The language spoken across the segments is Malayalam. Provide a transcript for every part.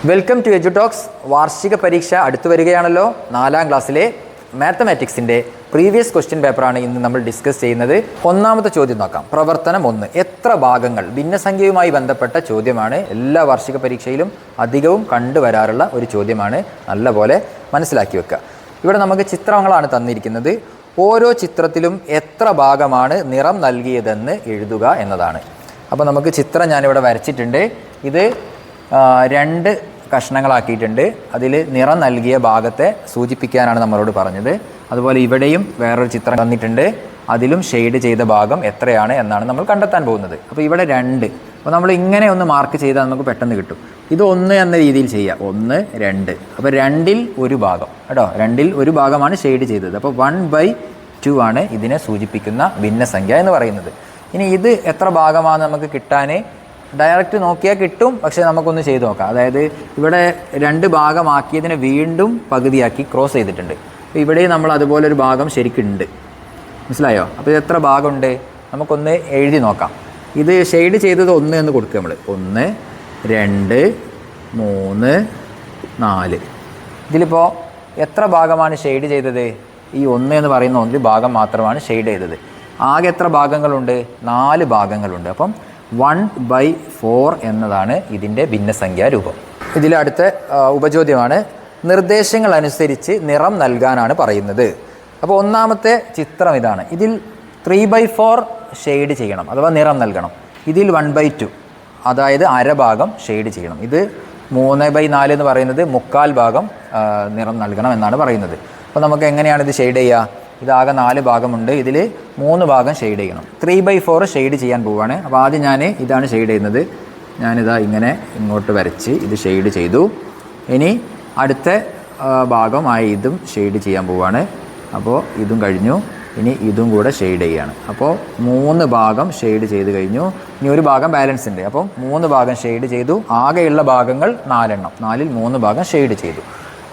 Welcome to എജുടോക്സ്. വാർഷിക പരീക്ഷ അടുത്തു വരികയാണല്ലോ. 4ാം ക്ലാസ്സിലെ മാത്തമാറ്റിക്സിൻ്റെ പ്രീവിയസ് ക്വസ്റ്റ്യൻ പേപ്പറാണ് ഇന്ന് നമ്മൾ ഡിസ്കസ് ചെയ്യുന്നത്. ഒന്നാമത്തെ ചോദ്യം നോക്കാം. പ്രവർത്തനം 1. എത്ര ഭാഗങ്ങൾ? ഭിന്നസംഖ്യയുമായി ബന്ധപ്പെട്ട ചോദ്യമാണ്. എല്ലാ വാർഷിക പരീക്ഷയിലും അധികവും കണ്ടുവരാറുള്ള ഒരു ചോദ്യമാണ്. നല്ലപോലെ മനസ്സിലാക്കി വെക്കുക. ഇവിടെ നമുക്ക് ചിത്രങ്ങളാണ് തന്നിരിക്കുന്നത്. ഓരോ ചിത്രത്തിലും എത്ര ഭാഗമാണ് നിറം നൽകിയതെന്ന് എഴുതുക എന്നതാണ്. അപ്പോൾ നമുക്ക് ചിത്രം ഞാനിവിടെ വരച്ചിട്ടുണ്ട്. ഇത് 2 കഷ്ണങ്ങളാക്കിയിട്ടുണ്ട്. അതിൽ നിറം നൽകിയ ഭാഗത്തെ സൂചിപ്പിക്കാനാണ് നമ്മളോട് പറഞ്ഞത്. അതുപോലെ ഇവിടെയും വേറൊരു ചിത്രം തന്നിട്ടുണ്ട്. അതിലും ഷെയ്ഡ് ചെയ്ത ഭാഗം എത്രയാണ് എന്നാണ് നമ്മൾ കണ്ടെത്താൻ പോകുന്നത്. അപ്പോൾ ഇവിടെ 2. അപ്പോൾ നമ്മൾ ഇങ്ങനെ ഒന്ന് മാർക്ക് ചെയ്താൽ നമുക്ക് പെട്ടെന്ന് കിട്ടും. ഇത് 1 എന്ന രീതിയിൽ ചെയ്യുക. 1, 2. അപ്പോൾ 2ൽ 1 ഭാഗം കേട്ടോ. 2ൽ 1 ഭാഗമാണ് ഷെയ്ഡ് ചെയ്തത്. അപ്പോൾ 1/2 ആണ് ഇതിനെ സൂചിപ്പിക്കുന്ന ഭിന്നസംഖ്യ എന്ന് പറയുന്നത്. ഇനി ഇത് എത്ര ഭാഗമാണ് നമുക്ക് കിട്ടാൻ ഡയറക്റ്റ് നോക്കിയാൽ കിട്ടും. പക്ഷേ നമുക്കൊന്ന് ചെയ്ത് നോക്കാം. അതായത് ഇവിടെ 2 ഭാഗമാക്കിയതിനെ വീണ്ടും പകുതിയാക്കി ക്രോസ് ചെയ്തിട്ടുണ്ട്. അപ്പോൾ ഇവിടെ നമ്മൾ അതുപോലെ ഒരു ഭാഗം ശരിക്കുണ്ട്. മനസ്സിലായോ? അപ്പോൾ ഇത് എത്ര ഭാഗമുണ്ട് നമുക്കൊന്ന് എഴുതി നോക്കാം. ഇത് ഷെയ്ഡ് ചെയ്തത് 1 എന്ന് കൊടുക്കുക നമ്മൾ. 1, 2, 3, 4. ഇതിലിപ്പോൾ എത്ര ഭാഗമാണ് ഷെയ്ഡ് ചെയ്തത്? ഈ 1 എന്ന് പറയുന്ന 1 ഭാഗം മാത്രമാണ് ഷെയ്ഡ് ചെയ്തത്. ആകെ എത്ര ഭാഗങ്ങളുണ്ട്? 4 ഭാഗങ്ങളുണ്ട്. അപ്പം 1/4 എന്നതാണ് ഇതിൻ്റെ ഭിന്നസംഖ്യാ രൂപം. ഇതിലടുത്ത ഉപചോദ്യമാണ്. നിർദ്ദേശങ്ങൾ അനുസരിച്ച് നിറം നൽകാനാണ് പറയുന്നത്. അപ്പോൾ ഒന്നാമത്തെ ചിത്രം ഇതാണ്. ഇതിൽ 3/4 ഷെയ്ഡ് ചെയ്യണം, അഥവാ നിറം നൽകണം. ഇതിൽ 1/2, അതായത് അരഭാഗം ഷെയ്ഡ് ചെയ്യണം. ഇത് 3/4 എന്ന് പറയുന്നത് 1/4 ഭാഗം നിറം നൽകണം എന്നാണ് പറയുന്നത്. അപ്പോൾ നമുക്ക് എങ്ങനെയാണ് ഇത് ഷെയ്ഡ് ചെയ്യുക? ഇതാകെ 4 ഭാഗമുണ്ട്. ഇതിൽ 3 ഭാഗം ഷെയ്ഡ് ചെയ്യണം. 3/4 ഷെയ്ഡ് ചെയ്യാൻ പോവുകയാണ്. അപ്പോൾ ആദ്യം ഞാൻ ഇതാണ് ഷെയ്ഡ് ചെയ്യുന്നത്. ഞാനിതാ ഇങ്ങനെ ഇങ്ങോട്ട് വരച്ച് ഇത് ഷെയ്ഡ് ചെയ്തു. ഇനി അടുത്ത ഭാഗമായി ഇതും ഷെയ്ഡ് ചെയ്യാൻ പോവുകയാണ്. അപ്പോൾ ഇതും കഴിഞ്ഞു. ഇനി ഇതും കൂടെ ഷെയ്ഡ് ചെയ്യുകയാണ്. അപ്പോൾ 3 ഭാഗം ഷെയ്ഡ് ചെയ്ത് കഴിഞ്ഞു. ഇനി ഒരു ഭാഗം ബാലൻസ് ഉണ്ട്. അപ്പം 3 ഭാഗം ഷെയ്ഡ് ചെയ്തു. ആകെയുള്ള ഭാഗങ്ങൾ 4 എണ്ണം. 4ൽ 3 ഭാഗം ഷെയ്ഡ് ചെയ്തു,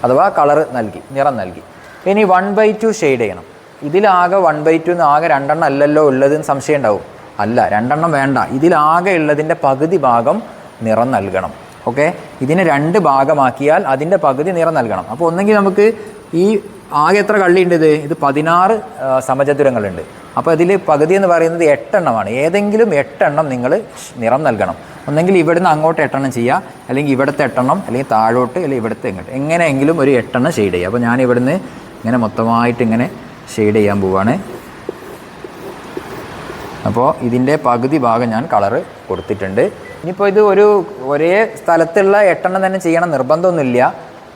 അഥവാ കളർ നൽകി, നിറം നൽകി. ഇനി 1/2 ഷെയ്ഡ് ചെയ്യണം. ഇതിലാകെ 1/2 ആകെ 2 എണ്ണം അല്ലല്ലോ ഉള്ളതെന്ന് സംശയം ഉണ്ടാവും. അല്ല, 2 എണ്ണം വേണ്ട. ഇതിലാകെ ഉള്ളതിൻ്റെ പകുതി ഭാഗം നിറം നൽകണം. ഓക്കെ, ഇതിനെ 2 ഭാഗമാക്കിയാൽ അതിൻ്റെ പകുതി നിറം നൽകണം. അപ്പോൾ ഒന്നെങ്കിൽ നമുക്ക് ഈ ആകെ എത്ര കള്ളിയുണ്ട്? ഇത് 16 സമചതുരങ്ങളുണ്ട്. അപ്പോൾ അതിൽ പകുതി എന്ന് പറയുന്നത് 8 എണ്ണമാണ്. ഏതെങ്കിലും 8 എണ്ണം നിങ്ങൾ നിറം നൽകണം. ഒന്നെങ്കിൽ ഇവിടുന്ന് അങ്ങോട്ട് 8 എണ്ണം ചെയ്യുക, അല്ലെങ്കിൽ ഇവിടുത്തെ 8 എണ്ണം, അല്ലെങ്കിൽ താഴോട്ട്, അല്ലെങ്കിൽ ഇവിടുത്തെ ഇങ്ങോട്ട്, എങ്ങനെയെങ്കിലും ഒരു 8 എണ്ണം ഷെയ്ഡ് ചെയ്യുക. അപ്പോൾ ഞാൻ ഇവിടുന്ന് ഇങ്ങനെ മൊത്തമായിട്ട് ഇങ്ങനെ ഷെയ്ഡ് ചെയ്യാൻ പോവുകയാണ്. അപ്പോൾ ഇതിൻ്റെ പകുതി ഭാഗം ഞാൻ കളറ് കൊടുത്തിട്ടുണ്ട്. ഇനിയിപ്പോൾ ഇത് ഒരേ സ്ഥലത്തുള്ള 8 എണ്ണം തന്നെ ചെയ്യണം നിർബന്ധമൊന്നുമില്ല.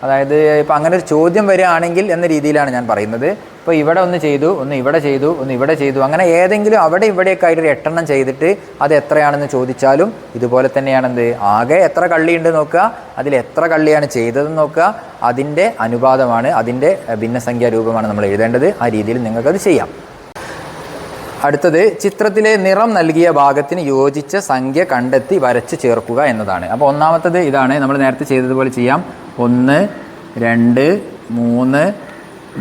അതായത് ഇപ്പോൾ അങ്ങനെ ഒരു ചോദ്യം വരികയാണെങ്കിൽ എന്ന രീതിയിലാണ് ഞാൻ പറയുന്നത്. ഇപ്പോൾ ഇവിടെ ഒന്ന് ചെയ്തു, ഒന്ന് ഇവിടെ ചെയ്തു, ഒന്ന് ഇവിടെ ചെയ്തു, അങ്ങനെ ഏതെങ്കിലും അവിടെ ഇവിടെയൊക്കെ ആയിട്ട് 8 എണ്ണം ചെയ്തിട്ട് അത് എത്രയാണെന്ന് ചോദിച്ചാലും ഇതുപോലെ തന്നെയാണെന്ത്, ആകെ എത്ര കള്ളിയുണ്ട് നോക്കുക, അതിൽ എത്ര കള്ളിയാണ് ചെയ്തതെന്ന് നോക്കുക. അതിൻ്റെ അനുപാതമാണ്, അതിൻ്റെ ഭിന്നസംഖ്യാ രൂപമാണ് നമ്മൾ എഴുതേണ്ടത്. ആ രീതിയിൽ നിങ്ങൾക്കത് ചെയ്യാം. അടുത്തത് ചിത്രത്തിലെ നിറം നൽകിയ ഭാഗത്തിന് യോജിച്ച സംഖ്യ കണ്ടെത്തി വരച്ച് ചേർക്കുക എന്നതാണ്. അപ്പോൾ ഒന്നാമത്തത് ഇതാണ്. നമ്മൾ നേരത്തെ ചെയ്തതുപോലെ ചെയ്യാം. 1, 2, 3,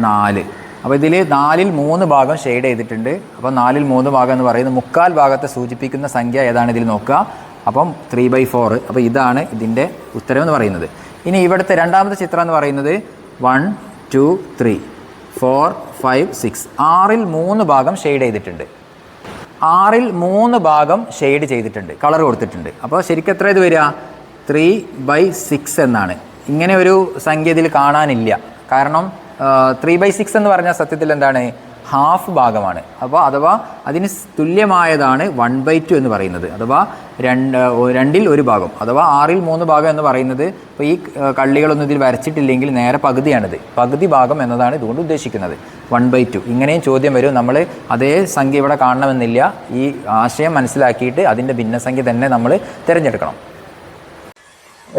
4. അപ്പോൾ ഇതിൽ 4ൽ 3 ഭാഗം ഷെയ്ഡ് ചെയ്തിട്ടുണ്ട്. അപ്പോൾ 4ൽ 3 ഭാഗം എന്ന് പറയുന്നത് 1/4 ഭാഗത്തെ സൂചിപ്പിക്കുന്ന സംഖ്യ ഏതാണ് ഇതിൽ നോക്കുക. അപ്പം 3/4. അപ്പോൾ ഇതാണ് ഇതിൻ്റെ ഉത്തരം എന്ന് പറയുന്നത്. ഇനി ഇവിടുത്തെ രണ്ടാമത്തെ ചിത്രം എന്ന് പറയുന്നത് 1, 2, 3, 4, 5, 6. 6ൽ 3 ഭാഗം ഷെയ്ഡ് ചെയ്തിട്ടുണ്ട്. 6ൽ 3 ഭാഗം ഷെയ്ഡ് ചെയ്തിട്ടുണ്ട്, കളർ കൊടുത്തിട്ടുണ്ട്. അപ്പോൾ ശരിക്കും എത്ര ഇത് വരിക? 3/6 എന്നാണ്. ഇങ്ങനെ ഒരു സംഖ്യ ഇതിൽ കാണാനില്ല. കാരണം 3/6 എന്ന് പറഞ്ഞാൽ സത്യത്തിൽ എന്താണ്? ഹാഫ് ഭാഗമാണ്. അപ്പോൾ അഥവാ അതിന് തുല്യമായതാണ് 1/2 എന്ന് പറയുന്നത്. അഥവാ 2ൽ 1 ഭാഗം, അഥവാ 6ൽ 3 ഭാഗം എന്ന് പറയുന്നത്. ഇപ്പോൾ ഈ കള്ളികളൊന്നും ഇതിൽ വരച്ചിട്ടില്ലെങ്കിൽ നേരെ പകുതിയാണിത്. പകുതി ഭാഗം എന്നതാണ് ഇതുകൊണ്ട് ഉദ്ദേശിക്കുന്നത്. 1/2. ഇങ്ങനെയും ചോദ്യം വരും. നമ്മൾ അതേ സംഖ്യ ഇവിടെ കാണണമെന്നില്ല. ഈ ആശയം മനസ്സിലാക്കിയിട്ട് അതിൻ്റെ ഭിന്നസംഖ്യ തന്നെ നമ്മൾ തിരഞ്ഞെടുക്കണം.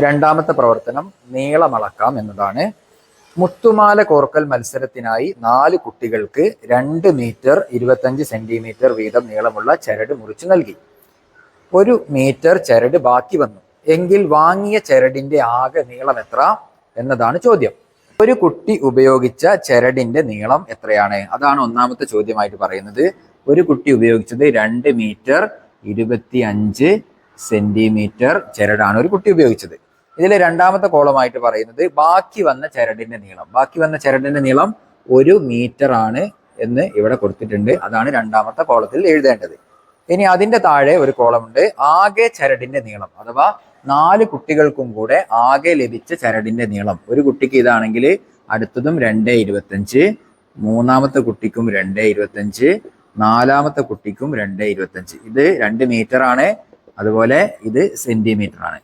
രണ്ടാമത്തെ പ്രവർത്തനം നീളമളക്കാം എന്നതാണ്. മുത്തുമാല കോർക്കൽ മത്സരത്തിനായി 4 കുട്ടികൾക്ക് 2 മീറ്റർ 25 സെന്റിമീറ്റർ വീതം നീളമുള്ള ചരട് മുറിച്ചു നൽകി. 1 മീറ്റർ ചരട് ബാക്കി വന്നു എങ്കിൽ വാങ്ങിയ ചരടിന്റെ ആകെ നീളം എത്ര എന്നതാണ് ചോദ്യം. ഒരു കുട്ടി ഉപയോഗിച്ച ചരടിന്റെ നീളം എത്രയാണ്? അതാണ് ഒന്നാമത്തെ ചോദ്യമായിട്ട് പറയുന്നത്. ഒരു കുട്ടി ഉപയോഗിച്ചത് 2 മീറ്റർ 25 സെന്റിമീറ്റർ ചരടാണ് ഒരു കുട്ടി ഉപയോഗിച്ചത്. ഇതിൽ രണ്ടാമത്തെ കോളമായിട്ട് പറയുന്നത് ബാക്കി വന്ന ചരടിന്റെ നീളം. ബാക്കി വന്ന ചരടിന്റെ നീളം 1 മീറ്റർ ആണ് എന്ന് ഇവിടെ കൊടുത്തിട്ടുണ്ട്. അതാണ് രണ്ടാമത്തെ കോളത്തിൽ എഴുതേണ്ടത്. ഇനി അതിന്റെ താഴെ ഒരു കോളമുണ്ട്, ആകെ ചരടിന്റെ നീളം, അഥവാ 4 കുട്ടികൾക്കും കൂടെ ആകെ ലഭിച്ച ചരടിന്റെ നീളം. ഒരു കുട്ടിക്ക് ഇതാണെങ്കിൽ അടുത്തതും 2.25, മൂന്നാമത്തെ കുട്ടിക്കും 2.25, നാലാമത്തെ കുട്ടിക്കും 2.25. ഇത് 2 മീറ്റർ ആണ്, അതുപോലെ ഇത് സെന്റിമീറ്റർ ആണ്.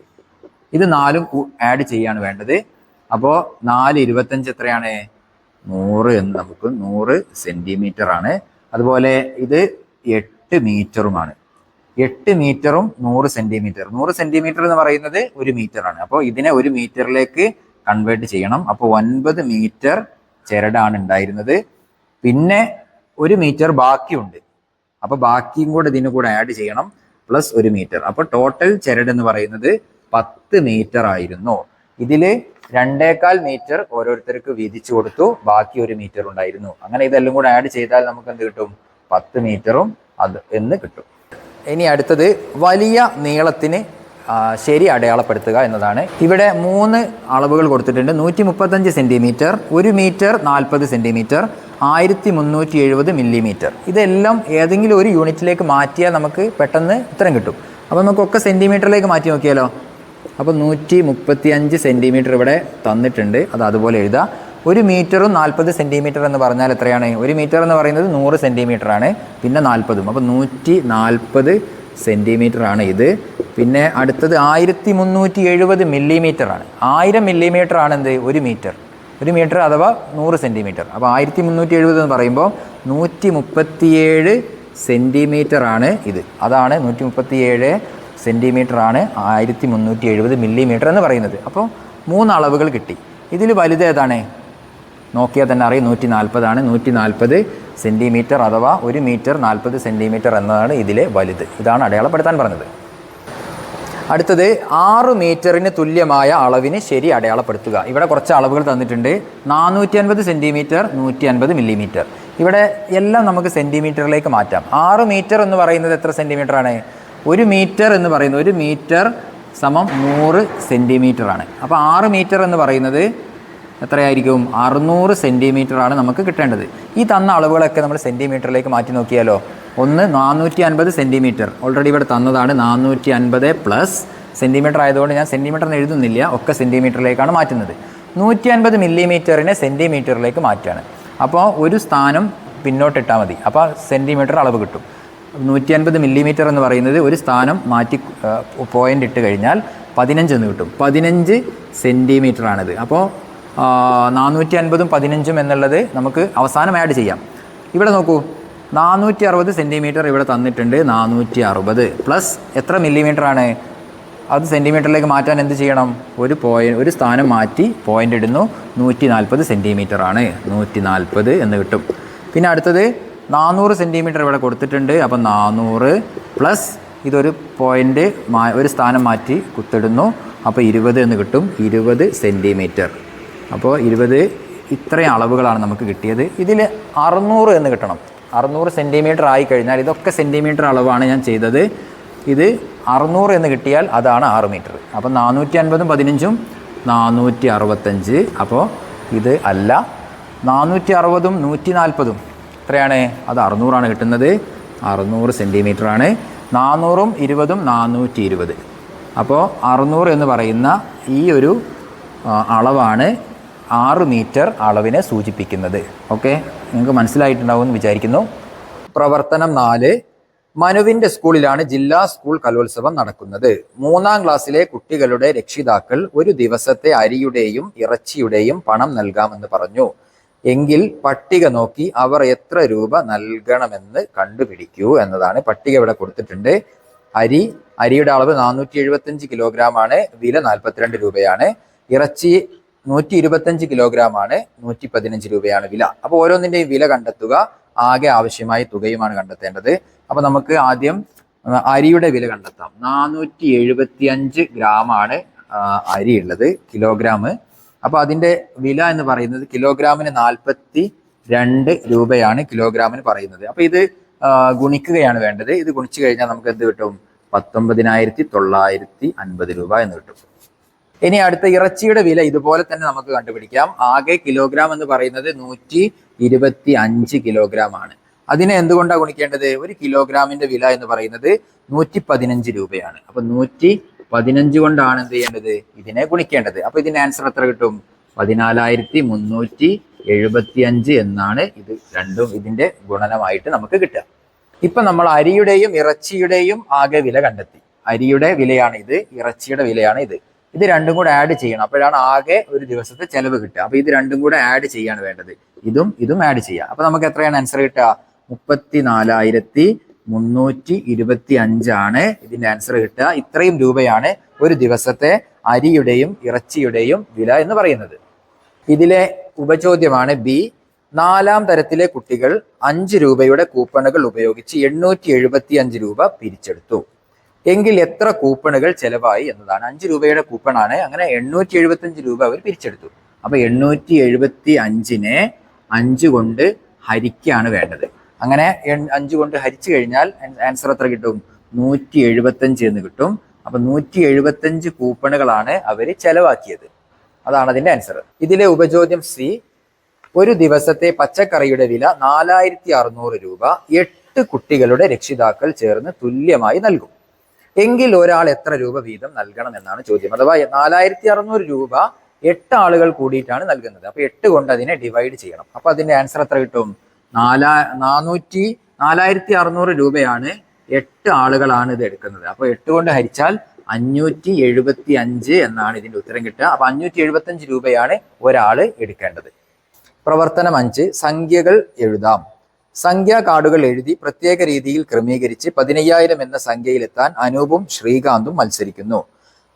ഇത് 4ഉം ആഡ് ചെയ്യാണ് വേണ്ടത്. അപ്പോൾ 4 എത്രയാണ്? 100 എന്ന് നമുക്ക് 100 സെന്റിമീറ്റർ ആണ്. അതുപോലെ ഇത് 8 മീറ്ററുമാണ്. 8 മീറ്ററും 100 സെന്റിമീറ്റർ. 100 സെന്റിമീറ്റർ എന്ന് പറയുന്നത് 1 മീറ്റർ ആണ്. അപ്പോൾ ഇതിനെ 1 മീറ്ററിലേക്ക് കൺവേർട്ട് ചെയ്യണം. അപ്പോൾ 9 മീറ്റർ ചരടാണ് ഉണ്ടായിരുന്നത്. പിന്നെ 1 മീറ്റർ ബാക്കിയുണ്ട്. അപ്പോൾ ബാക്കിയും കൂടെ ഇതിന് കൂടെ ആഡ് ചെയ്യണം, പ്ലസ് 1 മീറ്റർ. അപ്പോൾ ടോട്ടൽ ചരട് എന്ന് പറയുന്നത് 10 മീറ്റർ ആയിരുന്നു. ഇതിൽ 2.25 മീറ്റർ ഓരോരുത്തർക്ക് വീതിച്ചു കൊടുത്തു, ബാക്കി 1 മീറ്റർ ഉണ്ടായിരുന്നു. അങ്ങനെ ഇതെല്ലാം കൂടെ ആഡ് ചെയ്താൽ നമുക്ക് എന്ത് കിട്ടും? 10 മീറ്ററും അത് എന്ന് കിട്ടും. ഇനി അടുത്തത് വലിയ നീളത്തിന് ശരി അടയാളപ്പെടുത്തുക എന്നതാണ്. ഇവിടെ 3 അളവുകൾ കൊടുത്തിട്ടുണ്ട്. 135 സെന്റിമീറ്റർ, 1 മീറ്റർ 40 സെന്റിമീറ്റർ, 1370 മില്ലിമീറ്റർ. ഇതെല്ലാം ഏതെങ്കിലും ഒരു യൂണിറ്റിലേക്ക് മാറ്റിയാൽ നമുക്ക് പെട്ടെന്ന് ഉത്തരം കിട്ടും. അപ്പോൾ നമുക്കൊക്കെ സെന്റിമീറ്ററിലേക്ക് മാറ്റി നോക്കിയാലോ? അപ്പോൾ 135 സെന്റിമീറ്റർ ഇവിടെ തന്നിട്ടുണ്ട്, അത് അതുപോലെ എഴുതുക. 1 മീറ്ററും 40 സെന്റിമീറ്റർ എന്ന് പറഞ്ഞാൽ എത്രയാണ്? 1 മീറ്റർ എന്ന് പറയുന്നത് 100 സെന്റിമീറ്റർ ആണ്, പിന്നെ 40ഉം, അപ്പോൾ 140 സെന്റിമീറ്റർ ആണ് ഇത്. പിന്നെ അടുത്തത് 1370 മില്ലിമീറ്റർ ആണ്. 1000 മില്ലിമീറ്റർ ആണ് എന്ത്? 1 മീറ്റർ. 1 മീറ്റർ അഥവാ 100 സെന്റിമീറ്റർ. അപ്പോൾ 1370 എന്ന് പറയുമ്പോൾ 137 സെന്റിമീറ്റർ ആണ് ഇത്. അതാണ് 137 സെന്റിമീറ്റർ ആണ് 1370 മില്ലിമീറ്റർ എന്ന് പറയുന്നത്. അപ്പോൾ 3 അളവുകൾ കിട്ടി. ഇതിൽ വലുത് ഏതാണ്? നോക്കിയാൽ തന്നെ അറിയാം, 140 ആണ്. 140 സെന്റിമീറ്റർ അഥവാ 1 മീറ്റർ 40 സെന്റിമീറ്റർ എന്നതാണ് ഇതിലെ വലുത്. ഇതാണ് അടയാളപ്പെടുത്താൻ പറഞ്ഞത്. അടുത്തത് 6 മീറ്ററിന് തുല്യമായ അളവിന് ശരി അടയാളപ്പെടുത്തുക. ഇവിടെ കുറച്ച് അളവുകൾ തന്നിട്ടുണ്ട്. 450 സെന്റിമീറ്റർ, 150 മില്ലിമീറ്റർ. ഇവിടെ എല്ലാം നമുക്ക് സെന്റിമീറ്ററിലേക്ക് മാറ്റാം. 6 മീറ്റർ എന്ന് പറയുന്നത് എത്ര സെന്റിമീറ്റർ ആണ്? 1 മീറ്റർ എന്ന് പറയുന്നത് 1 മീറ്റർ സമം 100 സെന്റിമീറ്റർ ആണ്. അപ്പോൾ 6 മീറ്റർ എന്ന് പറയുന്നത് എത്രയായിരിക്കും? 600 സെന്റിമീറ്റർ ആണ് നമുക്ക് കിട്ടേണ്ടത്. ഈ തന്ന അളവുകളൊക്കെ നമ്മൾ സെന്റിമീറ്ററിലേക്ക് മാറ്റി നോക്കിയാലോ? ഒന്ന് 450 സെന്റിമീറ്റർ ഓൾറെഡി ഇവിടെ തന്നതാണ്. 450 പ്ലസ് സെന്റിമീറ്റർ ആയതുകൊണ്ട് ഞാൻ സെന്റിമീറ്റർ എഴുതുന്നില്ല, ഒക്കെ സെന്റിമീറ്ററിലേക്കാണ് മാറ്റുന്നത്. 150 മില്ലിമീറ്ററിനെ സെന്റിമീറ്ററിലേക്ക് മാറ്റുകയാണ്. അപ്പോൾ ഒരു സ്ഥാനം പിന്നോട്ടിട്ടാൽ മതി, അപ്പോൾ സെന്റിമീറ്റർ അളവ് കിട്ടും. 150 മില്ലിമീറ്റർ എന്ന് പറയുന്നത് ഒരു സ്ഥാനം മാറ്റി പോയിന്റ് ഇട്ട് കഴിഞ്ഞാൽ 15 എന്ന് കിട്ടും. 15 സെന്റിമീറ്റർ ആണിത്. അപ്പോൾ 450ഉം 15ഉം എന്നുള്ളത് നമുക്ക് അവസാനം ആഡ് ചെയ്യാം. ഇവിടെ നോക്കൂ, 460 സെന്റിമീറ്റർ ഇവിടെ തന്നിട്ടുണ്ട്. 460 പ്ലസ് എത്ര മില്ലിമീറ്റർ ആണ്? അത് സെന്റിമീറ്ററിലേക്ക് മാറ്റാൻ എന്ത് ചെയ്യണം? ഒരു സ്ഥാനം മാറ്റി പോയിന്റ് ഇടുന്നു. 140 സെന്റിമീറ്റർ ആണ്. 140 എന്ന് കിട്ടും. പിന്നെ അടുത്തത് 400 സെന്റിമീറ്റർ ഇവിടെ കൊടുത്തിട്ടുണ്ട്. അപ്പം 400 പ്ലസ് ഇതൊരു പോയിന്റ് ഒരു സ്ഥാനം മാറ്റി കുത്തിടുന്നു. അപ്പോൾ 20 എന്ന് കിട്ടും. 20 സെന്റിമീറ്റർ. അപ്പോൾ 20 ഇത്രയും അളവുകളാണ് നമുക്ക് കിട്ടിയത്. ഇതിൽ 600 എന്ന് കിട്ടണം. 600 സെന്റിമീറ്റർ ആയി കഴിഞ്ഞാൽ, ഇതൊക്കെ സെന്റിമീറ്റർ അളവാണ് ഞാൻ ചെയ്തത്. ഇത് 600 എന്ന് കിട്ടിയാൽ അതാണ് 6 മീറ്റർ. അപ്പം 450ഉം 15ഉം 465. അപ്പോൾ ഇത് അല്ല. 460ഉം 140ഉം എത്രയാണ്? അത് 600 ആണ് കിട്ടുന്നത്. 600 സെന്റിമീറ്റർ ആണ്. 400ഉം 20ഉം 420. അപ്പോൾ 600 എന്ന് പറയുന്ന ഈ ഒരു അളവാണ് 6 മീറ്റർ അളവിനെ സൂചിപ്പിക്കുന്നത്. ഓക്കെ, നിങ്ങൾക്ക് മനസ്സിലായിട്ടുണ്ടാവും എന്ന് വിചാരിക്കുന്നു. പ്രവർത്തനം 4. മനുവിൻ്റെ സ്കൂളിലാണ് ജില്ലാ സ്കൂൾ കലോത്സവം നടക്കുന്നത്. 3ാം ക്ലാസ്സിലെ കുട്ടികളുടെ രക്ഷിതാക്കൾ ഒരു ദിവസത്തെ അരിയുടെയും ഇറച്ചിയുടെയും പണം നൽകാമെന്ന് പറഞ്ഞു. എങ്കിൽ പട്ടിക നോക്കി അവർ എത്ര രൂപ നൽകണമെന്ന് കണ്ടുപിടിക്കൂ എന്നതാണ്. പട്ടിക ഇവിടെ കൊടുത്തിട്ടുണ്ട്. അരിയുടെ അളവ് 475 കിലോഗ്രാം ആണ്. വില 42 രൂപയാണ്. ഇറച്ചി 125 കിലോഗ്രാം ആണ്. 115 രൂപയാണ് വില. അപ്പോൾ ഓരോന്നിൻ്റെയും വില കണ്ടെത്തുക. ആകെ ആവശ്യമായ തുകയുമാണ് കണ്ടെത്തേണ്ടത്. അപ്പോൾ നമുക്ക് ആദ്യം അരിയുടെ വില കണ്ടെത്താം. 475 ഗ്രാമാണ് അരി ഉള്ളത്, കിലോഗ്രാം. അപ്പോൾ അതിൻ്റെ വില എന്ന് പറയുന്നത് കിലോഗ്രാമിന് 42 രൂപയാണ് കിലോഗ്രാമിന് പറയുന്നത്. അപ്പോൾ ഇത് ഗുണിക്കുകയാണ് വേണ്ടത്. ഇത് ഗുണിച്ചു കഴിഞ്ഞാൽ നമുക്ക് എന്ത് കിട്ടും? 19,950 രൂപ എന്ന് കിട്ടും. ഇനി അടുത്ത ഇറച്ചിയുടെ വില ഇതുപോലെ തന്നെ നമുക്ക് കണ്ടുപിടിക്കാം. ആകെ കിലോഗ്രാം എന്ന് പറയുന്നത് 125 കിലോഗ്രാം ആണ്. അതിനെ എന്തുകൊണ്ടാണ് ഗുണിക്കേണ്ടത്? ഒരു കിലോഗ്രാമിന്റെ വില എന്ന് പറയുന്നത് 115 രൂപയാണ്. അപ്പൊ 115 കൊണ്ടാണ് എന്ത് ചെയ്യേണ്ടത്? ഇതിനെ ഗുണിക്കേണ്ടത്. അപ്പൊ ഇതിന്റെ ആൻസർ എത്ര കിട്ടും? 14,375 എന്നാണ് ഇത് രണ്ടും ഇതിന്റെ ഗുണനമായിട്ട് നമുക്ക് കിട്ടുക. ഇപ്പൊ നമ്മൾ അരിയുടെയും ഇറച്ചിയുടെയും ആകെ വില കണ്ടെത്തി. അരിയുടെ വിലയാണ് ഇത്, ഇറച്ചിയുടെ വിലയാണ് ഇത്. ഇത് രണ്ടും കൂടെ ആഡ് ചെയ്യണം, അപ്പോഴാണ് ആകെ ഒരു ദിവസത്തെ ചെലവ് കിട്ടുക. അപ്പൊ ഇത് രണ്ടും കൂടെ ആഡ് ചെയ്യാണ് വേണ്ടത്. ഇതും ആഡ് ചെയ്യാം. അപ്പൊ നമുക്ക് എത്രയാണ് ആൻസർ കിട്ടുക? 34,325 ആണ് ഇതിന്റെ ആൻസർ കിട്ടുക. ഇത്രയും രൂപയാണ് ഒരു ദിവസത്തെ അരിയുടെയും ഇറച്ചിയുടെയും വില എന്ന് പറയുന്നത്. ഇതിലെ ഉപചോദ്യമാണ് ബി. 4ാം തരത്തിലെ കുട്ടികൾ 5 രൂപയുടെ കൂപ്പണുകൾ ഉപയോഗിച്ച് 875 രൂപ പിരിച്ചെടുത്തു എങ്കിൽ എത്ര കൂപ്പണുകൾ ചെലവായി എന്നതാണ്. 5 രൂപയുടെ കൂപ്പണാണ്, അങ്ങനെ 875 രൂപ അവർ പിരിച്ചെടുത്തു. അപ്പൊ 875നെ 5 കൊണ്ട് ഹരിക്കാണ് വേണ്ടത്. അങ്ങനെ 5 കൊണ്ട് ഹരിച്ചു കഴിഞ്ഞാൽ ആൻസർ എത്ര കിട്ടും? 175 എന്ന് കിട്ടും. അപ്പൊ 175 കൂപ്പണുകളാണ് അവര് ചെലവാക്കിയത്. അതാണ് അതിന്റെ ആൻസർ. ഇതിലെ ഉപചോദ്യം സി. ഒരു ദിവസത്തെ പച്ചക്കറിയുടെ വില 4,600 രൂപ 8 കുട്ടികളുടെ രക്ഷിതാക്കൾ ചേർന്ന് തുല്യമായി നൽകും എങ്കിൽ ഒരാൾ എത്ര രൂപ വീതം നൽകണം എന്നാണ് ചോദ്യം. അഥവാ 4,600 രൂപ 8 ആളുകൾ കൂടിയിട്ടാണ് നൽകുന്നത്. അപ്പൊ 8 കൊണ്ട് അതിനെ ഡിവൈഡ് ചെയ്യണം. അപ്പൊ അതിന്റെ ആൻസർ എത്ര കിട്ടും? 4,600 രൂപയാണ് 8 ആളുകളാണ് ഇത് എടുക്കുന്നത്. അപ്പൊ 8 കൊണ്ട് ഹരിച്ചാൽ 575 എന്നാണ് ഇതിന്റെ ഉത്തരം കിട്ടുക. അപ്പൊ 575 രൂപയാണ് ഒരാള് എടുക്കേണ്ടത്. പ്രവർത്തനം 5. സംഖ്യകൾ എഴുതാം. സംഖ്യാ കാർഡുകൾ എഴുതി പ്രത്യേക രീതിയിൽ ക്രമീകരിച്ച് 15,000 എന്ന സംഖ്യയിലെത്താൻ അനൂപും ശ്രീകാന്തും മത്സരിക്കുന്നു.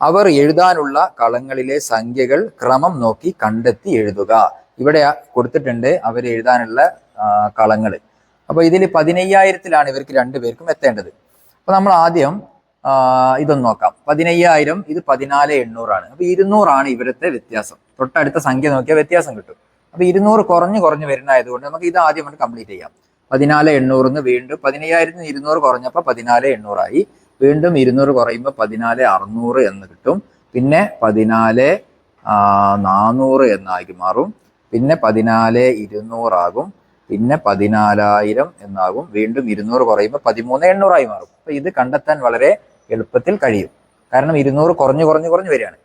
അവർ എഴുതാനുള്ള കളങ്ങളിലെ സംഖ്യകൾ ക്രമം നോക്കി കണ്ടെത്തി എഴുതുക. ഇവിടെ കൊടുത്തിട്ടുണ്ട് അവർ എഴുതാനുള്ള കളങ്ങൾ. അപ്പൊ ഇതിൽ 15,000-ലാണ് ഇവർക്ക് രണ്ടുപേർക്കും എത്തേണ്ടത്. അപ്പൊ നമ്മൾ ആദ്യം ഇതൊന്ന് നോക്കാം. 15,000 ഇത് 14,800 അപ്പൊ 200 ഇവിടുത്തെ വ്യത്യാസം. തൊട്ടടുത്ത സംഖ്യ നോക്കിയാൽ വ്യത്യാസം കിട്ടും. അപ്പൊ 200 കുറഞ്ഞു വരുന്നതായതുകൊണ്ട് നമുക്ക് ഇത് ആദ്യം കംപ്ലീറ്റ് ചെയ്യാം. 14,800 വീണ്ടും 15,000 200 കുറഞ്ഞപ്പോൾ 14,800 വീണ്ടും 200 കുറയുമ്പോൾ 14,600 എന്ന് കിട്ടും. പിന്നെ 14,400 എന്നായി മാറും. പിന്നെ 14,200 ആകും. പിന്നെ 14,000 എന്നാകും. വീണ്ടും 200 കുറയുമ്പോൾ 13,800 മാറും. അപ്പൊ ഇത് കണ്ടെത്താൻ വളരെ എളുപ്പത്തിൽ കഴിയും. കാരണം 200 കുറഞ്ഞു വരികയാണ്.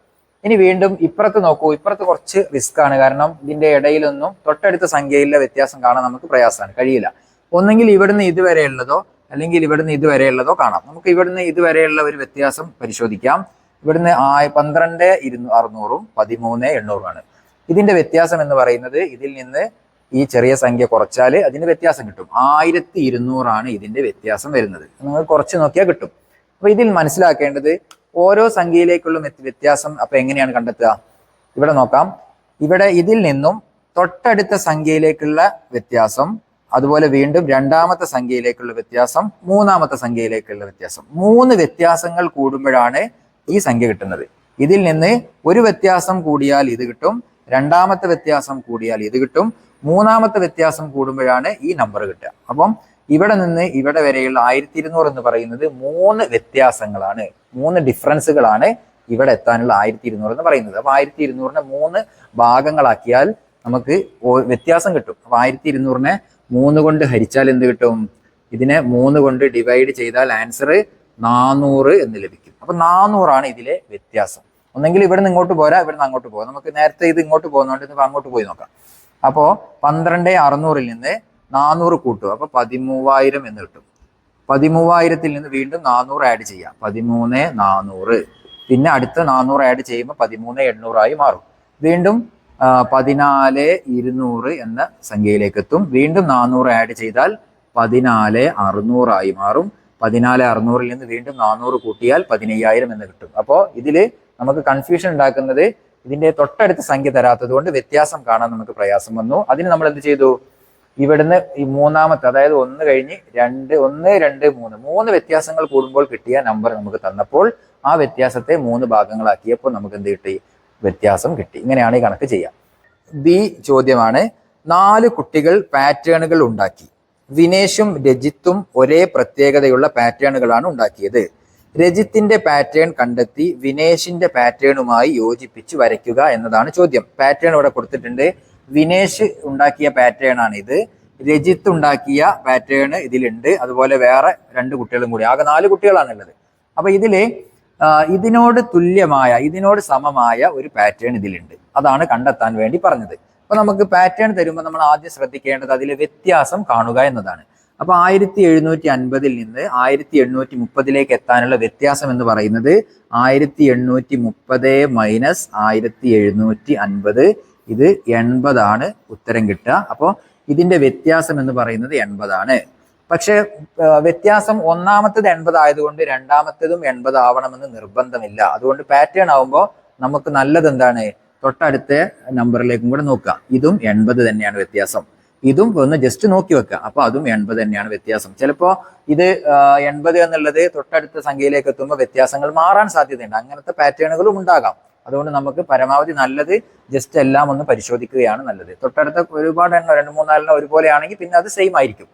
ഇനി വീണ്ടും ഇപ്പുറത്ത് നോക്കൂ. ഇപ്പുറത്ത് കുറച്ച് റിസ്ക് ആണ്. കാരണം ഇതിന്റെ ഇടയിലൊന്നും തൊട്ടടുത്ത സംഖ്യയിലെ വ്യത്യാസം കാണാൻ നമുക്ക് പ്രയാസമാണ്, കഴിയില്ല. ഒന്നെങ്കിൽ ഇവിടുന്ന് ഇതുവരെയുള്ളതോ അല്ലെങ്കിൽ ഇവിടുന്ന് ഇതുവരെയുള്ളതോ കാണാം. നമുക്ക് ഇവിടുന്ന് ഇതുവരെയുള്ള ഒരു വ്യത്യാസം പരിശോധിക്കാം. ഇവിടുന്ന് 12,600 13,800 ഇതിന്റെ വ്യത്യാസം എന്ന് പറയുന്നത് ഇതിൽ നിന്ന് ഈ ചെറിയ സംഖ്യ കുറച്ചാൽ അതിന് വ്യത്യാസം കിട്ടും. 1,200 ഇതിന്റെ വ്യത്യാസം വരുന്നത്. നിങ്ങൾ കുറച്ച് നോക്കിയാൽ കിട്ടും. അപ്പൊ ഇതിൽ മനസ്സിലാക്കേണ്ടത് ഓരോ സംഖ്യയിലേക്കുള്ള വ്യത്യാസം അപ്പൊ എങ്ങനെയാണ് കണ്ടെത്തുക? ഇവിടെ നോക്കാം. ഇവിടെ ഇതിൽ നിന്നും തൊട്ടടുത്ത സംഖ്യയിലേക്കുള്ള വ്യത്യാസം, അതുപോലെ വീണ്ടും രണ്ടാമത്തെ സംഖ്യയിലേക്കുള്ള വ്യത്യാസം, മൂന്നാമത്തെ സംഖ്യയിലേക്കുള്ള വ്യത്യാസം, 3 വ്യത്യാസങ്ങൾ കൂടുമ്പോഴാണ് ഈ സംഖ്യ കിട്ടുന്നത്. ഇതിൽ നിന്ന് ഒരു വ്യത്യാസം കൂടിയാൽ ഇത് കിട്ടും, രണ്ടാമത്തെ വ്യത്യാസം കൂടിയാൽ ഇത് കിട്ടും, മൂന്നാമത്തെ വ്യത്യാസം കൂടുമ്പോഴാണ് ഈ നമ്പർ കിട്ടുക. അപ്പം ഇവിടെ നിന്ന് ഇവിടെ വരെയുള്ള 1,200 എന്ന് പറയുന്നത് 3 വ്യത്യാസങ്ങളാണ്, 3 ഡിഫറൻസുകളാണ് ഇവിടെ എത്താനുള്ള 1,200 എന്ന് പറയുന്നത്. അപ്പൊ 1,200നെ 3 ഭാഗങ്ങളാക്കിയാൽ നമുക്ക് വ്യത്യാസം കിട്ടും. അപ്പൊ 1,200നെ 3 കൊണ്ട് ഹരിച്ചാൽ എന്ത് കിട്ടും? ഇതിനെ 3 കൊണ്ട് ഡിവൈഡ് ചെയ്താൽ ആൻസർ 400 എന്ന് ലഭിക്കും. അപ്പൊ 400 ഇതിലെ വ്യത്യാസം. ഒന്നെങ്കിൽ ഇവിടെ നിന്ന് ഇങ്ങോട്ട് പോരാ, ഇവിടെ നിന്ന് അങ്ങോട്ട് പോകാം. നമുക്ക് നേരത്തെ ഇത് ഇങ്ങോട്ട് പോകുന്നതുകൊണ്ട് ഇപ്പൊ അങ്ങോട്ട് പോയി നോക്കാം. അപ്പോ 12,600 നിന്ന് 400 കൂട്ടും. അപ്പൊ 13,000 എന്ന് കിട്ടും. 13,000 നിന്ന് വീണ്ടും 400 ആഡ് ചെയ്യാം. 13,400. പിന്നെ അടുത്ത 400 ആഡ് ചെയ്യുമ്പോൾ 13,800 മാറും. വീണ്ടും 14,200 എന്ന സംഖ്യയിലേക്ക് എത്തും. വീണ്ടും 400 ആഡ് ചെയ്താൽ 14,600 മാറും. 14,600 നിന്ന് വീണ്ടും 400 കൂട്ടിയാൽ 15,000 എന്ന് കിട്ടും. അപ്പോൾ ഇതില് നമുക്ക് കൺഫ്യൂഷൻ ഉണ്ടാക്കുന്നത് ഇതിന്റെ തൊട്ടടുത്ത സംഖ്യ തരാത്തത് കൊണ്ട് വ്യത്യാസം കാണാൻ നമുക്ക് പ്രയാസം വന്നു. അതിന് നമ്മൾ എന്ത് ചെയ്തു? ഇവിടുന്ന് ഈ മൂന്നാമത്തെ, അതായത് 1 കഴിഞ്ഞ് 2 1 2 3 വ്യത്യാസങ്ങൾ കൂടുമ്പോൾ കിട്ടിയ നമ്പർ നമുക്ക് തന്നപ്പോൾ ആ വ്യത്യാസത്തെ 3 ഭാഗങ്ങളാക്കിയപ്പോൾ നമുക്ക് എന്ത് കിട്ടി? വ്യത്യാസം കിട്ടി. ഇങ്ങനെയാണ് ഈ കണക്ക് ചെയ്യാം. ബി ചോദ്യമാണ്. 4 കുട്ടികൾ പാറ്റേണുകൾ ഉണ്ടാക്കി. വിനേഷും രജിത്തും ഒരേ പ്രത്യേകതയുള്ള പാറ്റേണുകളാണ് ഉണ്ടാക്കിയത്. രജിത്തിന്റെ പാറ്റേൺ കണ്ടെത്തി വിനേഷിന്റെ പാറ്റേണുമായി യോജിപ്പിച്ച് വരയ്ക്കുക എന്നതാണ് ചോദ്യം. പാറ്റേൺ ഇവിടെ കൊടുത്തിട്ടുണ്ട്. വിനേഷ് ഉണ്ടാക്കിയ പാറ്റേൺ ആണ് ഇത്. രജിത്ത് ഉണ്ടാക്കിയ പാറ്റേൺ ഇതിലുണ്ട്. അതുപോലെ വേറെ 2 കുട്ടികളും കൂടി, ആകെ 4 കുട്ടികളാണുള്ളത്. അപ്പൊ ഇതിനോട് തുല്യമായ, ഇതിനോട് സമമായ ഒരു പാറ്റേൺ ഇതിലുണ്ട്. അതാണ് കണ്ടെത്താൻ വേണ്ടി പറഞ്ഞത്. അപ്പൊ നമുക്ക് പാറ്റേൺ തരുമ്പോൾ നമ്മൾ ആദ്യം ശ്രദ്ധിക്കേണ്ടത് അതിലെ വ്യത്യാസം കാണുക എന്നതാണ്. അപ്പൊ 1750 നിന്ന് 1830 എത്താനുള്ള വ്യത്യാസം എന്ന് പറയുന്നത് 1830 മൈനസ് 1750, ഇത് 80 ആണ് ഉത്തരം കിട്ടുക. അപ്പോൾ ഇതിന്റെ വ്യത്യാസം എന്ന് പറയുന്നത് 80 ആണ്. പക്ഷെ വ്യത്യാസം ഒന്നാമത്തേത് 80 ആയതുകൊണ്ട് രണ്ടാമത്തേതും 80 ആവണമെന്ന് നിർബന്ധമില്ല. അതുകൊണ്ട് പാറ്റേൺ ആവുമ്പോൾ നമുക്ക് നല്ലത് എന്താണ്, തൊട്ടടുത്ത നമ്പറിലേക്കും കൂടെ നോക്കുക. ഇതും 80 തന്നെയാണ് വ്യത്യാസം. ഇതും ഒന്ന് ജസ്റ്റ് നോക്കി വെക്കുക. അപ്പൊ അതും 80 തന്നെയാണ് വ്യത്യാസം. ചിലപ്പോ ഇത് 80 എന്നുള്ളത് തൊട്ടടുത്ത സംഖ്യയിലേക്ക് എത്തുമ്പോൾ വ്യത്യാസങ്ങൾ മാറാൻ സാധ്യതയുണ്ട്. അങ്ങനത്തെ പാറ്റേണുകളും ഉണ്ടാകാം. അതുകൊണ്ട് നമുക്ക് പരമാവധി നല്ലത് ജസ്റ്റ് എല്ലാം ഒന്ന് പരിശോധിക്കുകയാണ് നല്ലത്. തൊട്ടടുത്ത ഒരുപാട് എണ്ണം 2, 3, 4 ഒരുപോലെ ആണെങ്കിൽ പിന്നെ അത് സെയിം ആയിരിക്കും.